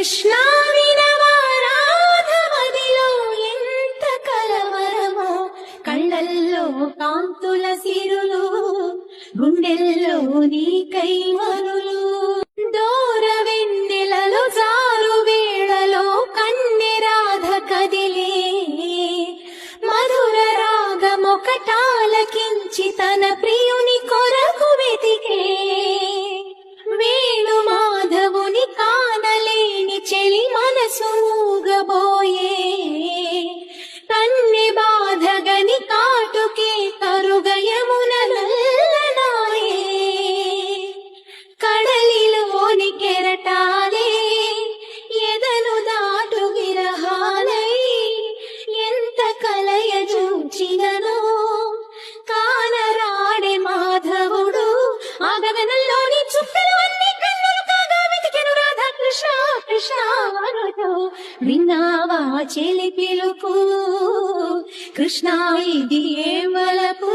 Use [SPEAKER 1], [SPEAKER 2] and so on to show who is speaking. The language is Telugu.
[SPEAKER 1] కృష్ణ వినవారాధమదిలో ఎంత కలవరమో, కళ్ళల్లో కాంతుల సిరులు, గుండెల్లో నీకై మరులు. దూర వెన్నెలలో జారు వేళలో కన్నె రాధ కదిలే, మధుర రాగమొకటాలకించి తన ప్రియుని కొరకు వెతికే. వేణు మాధవుని కానలేని చెలి మనసు ఊగబోయే, కన్నె బాధగని కాటుకే కరుగయమున నల్లనాయే. కడలిలోని కెరటాలే ఎదను దాటు విరహాలై, ఎంత కలయ చూచిననో కానరాడే మాధవుడు. ఆ గగనంలోని చుక్కలు అన్ని కన్నులు కాగా వెతికెను రాధా కృష్ణ కృష్ణ అనుతో. విన్నావా చెలి పిలుపు, కృష్ణ ఇది ఏ వలపు.